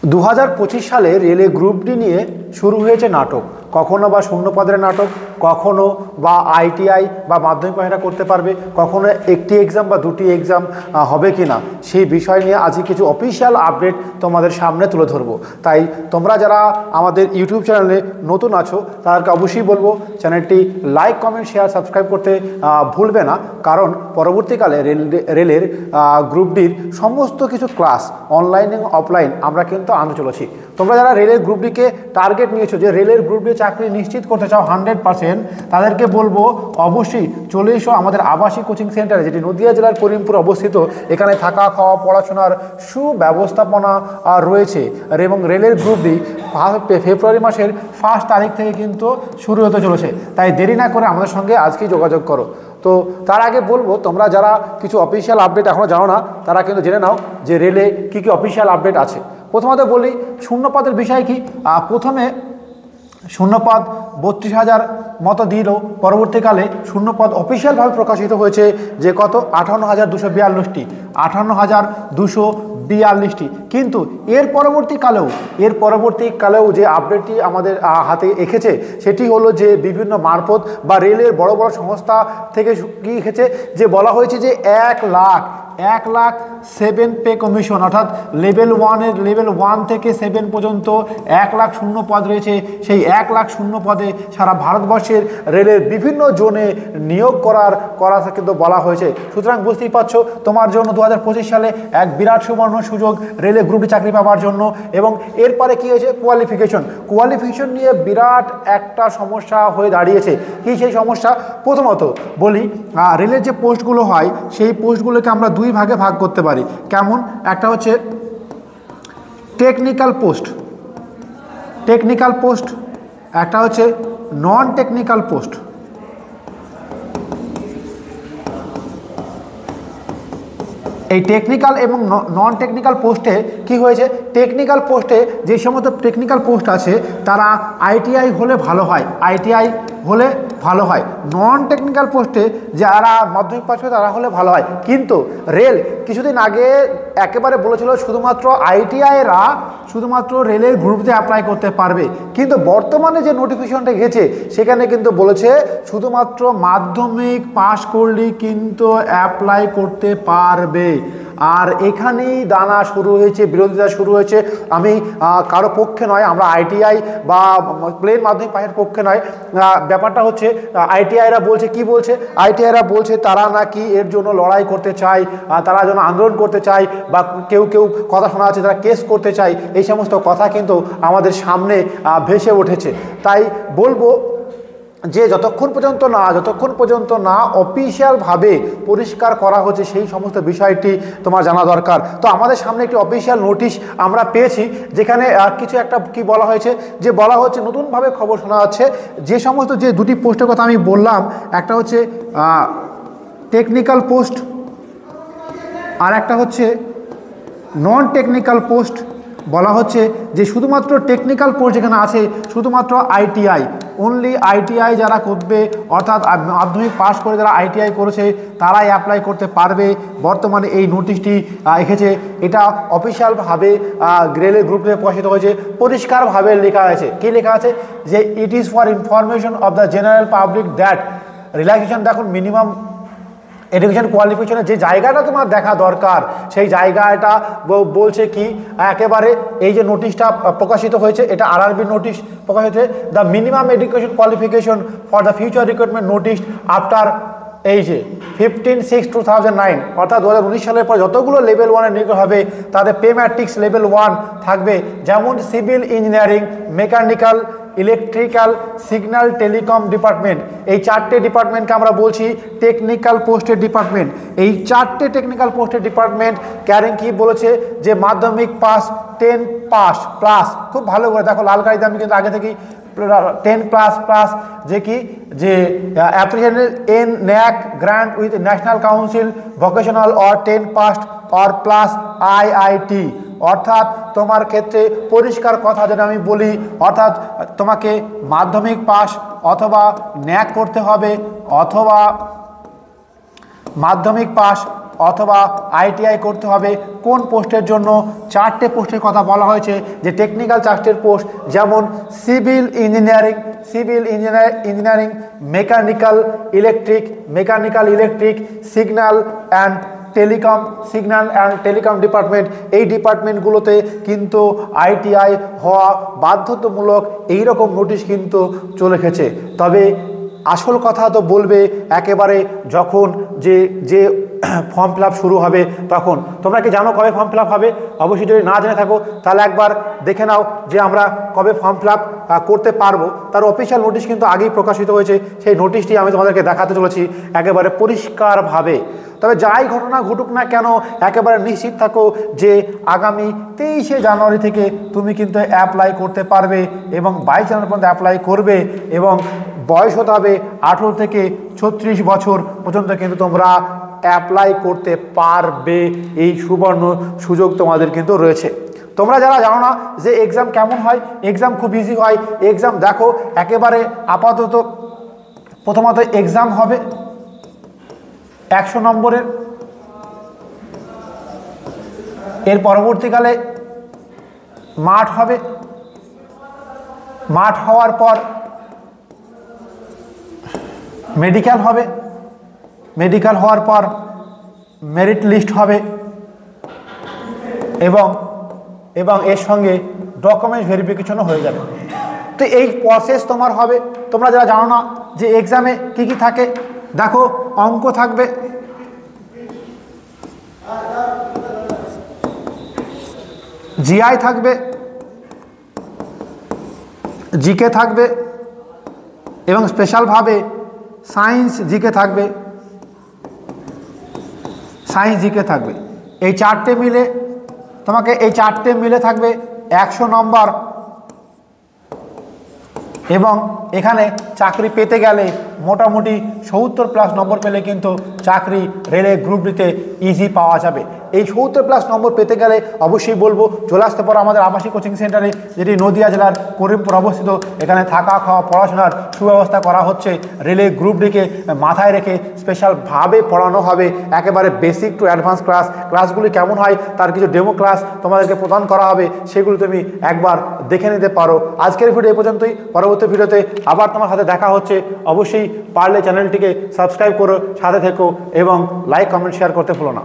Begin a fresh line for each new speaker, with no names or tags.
2025 সালে রেলে group D নিয়ে শুরু হয়েছে নাটক। কখনো বা শূন্যপদের নাটক, কখনো বা আইটিআই বা মাধ্যমিক পাশেরা করতে পারবে, কখনো একটি এক্সাম বা দুটি এক্সাম হবে কি না, সেই বিষয় নিয়ে আজকে কিছু অফিসিয়াল আপডেট তোমাদের সামনে তুলে ধরবো। তাই তোমরা যারা আমাদের ইউটিউব চ্যানেলে নতুন আছো তাদেরকে অবশ্যই বলবো চ্যানেলটি লাইক, কমেন্ট, শেয়ার, সাবস্ক্রাইব করতে ভুলবে না, কারণ পরবর্তীকালে রেলের গ্রুপ ডির সমস্ত কিছু ক্লাস অনলাইন এবং অফলাইন আমরা কিন্তু আনতে চলেছি। তোমরা যারা রেলের গ্রুপ ডিকে টার্গেট নিয়েছো যে রেলের গ্রুপ ডি চাকরি নিশ্চিত করতে চাও 100%, তাদেরকে বলবো অবশ্যই চলে এসো আমাদের আবাসিক কোচিং সেন্টারে, যেটি নদিয়া জেলার করিমপুর অবস্থিত। এখানে থাকা, খাওয়া, পড়াশোনার সুব্যবস্থাপনা রয়েছে এবং রেলের গ্রুপ ডি ফেব্রুয়ারি মাসের 1 তারিখ থেকে কিন্তু শুরু হতে চলেছে। তাই দেরি না করে আমাদের সঙ্গে আজকেই যোগাযোগ করো। তো তার আগে বলবো, তোমরা যারা কিছু অফিসিয়াল আপডেট এখনও জানো না তারা কিন্তু জেনে নাও যে রেলে কী কী অফিসিয়াল আপডেট আছে। প্রথমত বলি শূন্যপদের বিষয় কি। প্রথমে শূন্যপদ 32,000 মতো দিল, পরবর্তীকালে শূন্যপদ অফিসিয়ালভাবে প্রকাশিত হয়েছে যে কত 58,242টি, 58,242টি। কিন্তু এর পরবর্তীকালেও যে আপডেটটি আমাদের হাতে এসেছে সেটি হলো যে বিভিন্ন মারফত বা রেলের বড় বড় সংস্থা থেকে কি এসেছে যে বলা হয়েছে যে 1 লাখ 7 পে কমিশন, অর্থাৎ লেভেল 1 থেকে 7 পর্যন্ত 1 লাখ শূন্য পদ রয়েছে। সেই 1 লাখ শূন্য পদে সারা ভারতবর্ষের রেলের বিভিন্ন জোনে নিয়োগ করার কিন্তু বলা হয়েছে। সুতরাং বুঝতেই পারছো তোমার জন্য 2025 সালে এক বিরাট সুবর্ণ সুযোগ রেলে গ্রুপ ডি চাকরি পাওয়ার জন্য। এবং এরপরে কি হয়েছে, কোয়ালিফিকেশন নিয়ে বিরাট একটা সমস্যা হয়ে দাঁড়িয়েছে। কি সেই সমস্যা? প্রথমত বলি, রেলের যে পোস্টগুলো হয় সেই পোস্টগুলোকে আমরা দুই ভাগে ভাগ করতে পারি। কেমন? একটা হচ্ছে টেকনিক্যাল পোস্ট, একটা হচ্ছে নন টেকনিক্যাল পোস্ট। এই টেকনিক্যাল এবং নন টেকনিক্যাল পোস্টে কি হয়েছে, টেকনিক্যাল পোস্টে যে সমস্ত টেকনিক্যাল পোস্ট আছে তারা আইটিআই হলে ভালো হয়, নন টেকনিক্যাল পোস্টে যারা মাধ্যমিক পাস করে তারা হলে ভালো হয়। কিন্তু রেল কিছুদিন আগে একেবারে বলেছিল শুধুমাত্র আইটিআইরা শুধুমাত্র রেলের গ্রুপতে অ্যাপ্লাই করতে পারবে, কিন্তু বর্তমানে যে নোটিফিকেশনটা গেছে সেখানে কিন্তু বলেছে শুধুমাত্র মাধ্যমিক পাস করলেই কিন্তু অ্যাপ্লাই করতে পারবে। আর এখানেই দানা শুরু হয়েছে, বিরোধিতা শুরু হয়েছে। আমি কারো পক্ষে নয়, আমরা আইটিআই বা প্লেন মাধ্যমিক পাশের পক্ষে নয়। ব্যাপারটা হচ্ছে আইটিআইরা বলছে তারা নাকি এর জন্য লড়াই করতে চায়, তারা যেন আন্দোলন করতে চায়, বা কেউ কথা শোনা আছে তারা কেস করতে চায়। এই সমস্ত কথা কিন্তু আমাদের সামনে ভেসে উঠেছে। তাই বলবো যে যতক্ষণ পর্যন্ত না অফিসিয়ালভাবে পরিষ্কার করা হচ্ছে সেই সমস্ত বিষয়টি তোমার জানা দরকার। তো আমাদের সামনে একটি অফিসিয়াল নোটিশ আমরা পেয়েছি, যেখানে কিছু একটা কি বলা হয়েছে, যে বলা হচ্ছে নতুনভাবে খবর শোনা যাচ্ছে যে সমস্ত যে দুটি পোস্টের কথা আমি বললাম, একটা হচ্ছে টেকনিক্যাল পোস্ট আর একটা হচ্ছে নন টেকনিক্যাল পোস্ট। বলা হচ্ছে যে শুধুমাত্র টেকনিক্যাল পোস্ট যেখানে আছে শুধুমাত্র আইটিআই যারা করবে, অর্থাৎ মাধ্যমিক পাস করে যারা আইটিআই করেছে তারাই অ্যাপ্লাই করতে পারবে। বর্তমানে এই নোটিশটি এসেছে, এটা অফিসিয়ালভাবে রেলের গ্রুপে প্রকাশিত হয়েছে, পরিষ্কারভাবে লেখা আছে। কি লেখা আছে? যে it is for information of the general public that relaxation, দেখুন মিনিমাম এডুকেশন কোয়ালিফিকেশনের যে জায়গাটা তোমার দেখা দরকার সেই জায়গাটা বলছে কি, একেবারে এই যে নোটিশটা প্রকাশিত হয়েছে এটা আরআরবি নোটিশ প্রকাশিত হয়েছে, the minimum education qualification for the future recruitment notice after এই যে 15/6/2009, অর্থাৎ 2019 সালের পর যতগুলো লেভেল 1-এর নিয়োগ হবে তাদের পে ম্যাট্রিক্স লেভেল 1 থাকবে, যেমন civil engineering, mechanical, electrical, signal, telecom department. এই 4টে ডিপার্টমেন্টকে আমরা বলছি টেকনিক্যাল পোস্টের ডিপার্টমেন্ট। এই 4টে টেকনিক্যাল পোস্টের ডিপার্টমেন্ট ক্যারিং কি বলেছে, যে মাধ্যমিক পাস 10 পাস প্লাস, খুব ভালো করে দেখো লাল কালিতে আমি কিন্তু আগে থেকেই 10 প্লাস যে কি, যে application in knack grant with national council vocational or 10 pass or plus IIT. অর্থাৎ তোমার ক্ষেত্রে পরিষ্কার কথা যেটা আমি বলি, অর্থাৎ তোমাকে মাধ্যমিক পাস অথবা ন্যাক করতে হবে, অথবা মাধ্যমিক পাস অথবা আইটিআই করতে হবে। কোন পোস্টের জন্য? 4টে পোস্টের কথা বলা হয়েছে, যে টেকনিক্যাল 4টের পোস্ট, যেমন civil engineering, mechanical electric, signal and telecom department. এই ডিপার্টমেন্টগুলোতে কিন্তু আইটিআই হওয়া বাধ্যতামূলক, এইরকম নোটিশ কিন্তু চলে এসেছে। তবে আসল কথা তো বলবে একেবারে যখন যে ফর্ম ফিল আপ শুরু হবে তখন। তোমরা কি জানো কবে ফর্ম ফিল আপ হবে? অবশ্যই যদি না জেনে থাকো তাহলে একবার দেখে নাও যে আমরা কবে ফর্ম ফিল আপ করতে পারবো। তার অফিসিয়াল নোটিশ কিন্তু আগেই প্রকাশিত হয়েছে, সেই নোটিশটি আমি তোমাদেরকে দেখাতে চলেছি একেবারে পরিষ্কারভাবে। তবে যাই ঘটনা ঘটুক না কেন, একেবারে নিশ্চিত থাকো যে আগামী 23শে জানুয়ারি থেকে তুমি কিন্তু অ্যাপ্লাই করতে পারবে এবং 22 জানুয়ারি পর্যন্ত অ্যাপ্লাই করবে, এবং বয়স হতে হবে 18 থেকে 36 বছর পর্যন্ত কিন্তু তোমরা অ্যাপ্লাই করতে পারবে। এই সুবর্ণ সুযোগ তোমাদের কিন্তু রয়েছে। তোমরা যারা জানো না যে এক্সাম কেমন হয়, এক্সাম খুব ইজি হয়। এক্সাম দেখো একেবারে আপাতত প্রথমত এক্সাম হবে 100 নম্বরের, এর পরবর্তীকালে মাঠ হবে, মাঠ হওয়ার পর মেডিকেল হবে, মেডিকেল হওয়ার পর মেরিট লিস্ট হবে, এবং এর সঙ্গে ডকুমেন্টস ভেরিফিকেশনও হয়ে যাবে। তো এই প্রসেস তোমার হবে। তোমরা যারা জানো না যে এক্সামে কি কি থাকে, দেখো অঙ্ক থাকবে, জিআই থাকবে, জিকে থাকবে, এবং স্পেশালভাবে সায়েন্স জিকে থাকবে, এই 4টে মিলে তোমাকে থাকবে 100 নম্বর। এবং এখানে চাকরি পেতে গেলে মোটামুটি 70+ নম্বর পেলে কিন্তু চাকরি রেলের গ্রুপ ডিতে ইজি পাওয়া যাবে। এই 70+ নম্বর পেতে গেলে অবশ্যই বলবো চলে আসতে পারো আমাদের আবাসিক কোচিং সেন্টারে, যেটি নদিয়া জেলার করিমপুর অবস্থিত। এখানে থাকা খাওয়া পড়াশোনার সুব্যবস্থা করা হচ্ছে। রেলের গ্রুপ ডিকে মাথায় রেখে স্পেশালভাবে পড়ানো হবে, একেবারে বেসিক টু অ্যাডভান্স ক্লাসগুলি কেমন হয় তার কিছু ডেমো ক্লাস তোমাদেরকে প্রদান করা হবে, সেগুলো তুমি একবার দেখে নিতে পারো। আজকের ভিডিও এই পর্যন্তই। পরবর্তী ভিডিওতে আবার তোমার সাথে দেখা হচ্ছে। অবশ্যই পারলে চ্যানেলটিকে সাবস্ক্রাইব করো, সাথে থেকো এবং লাইক কমেন্ট শেয়ার করতে ভুলো না।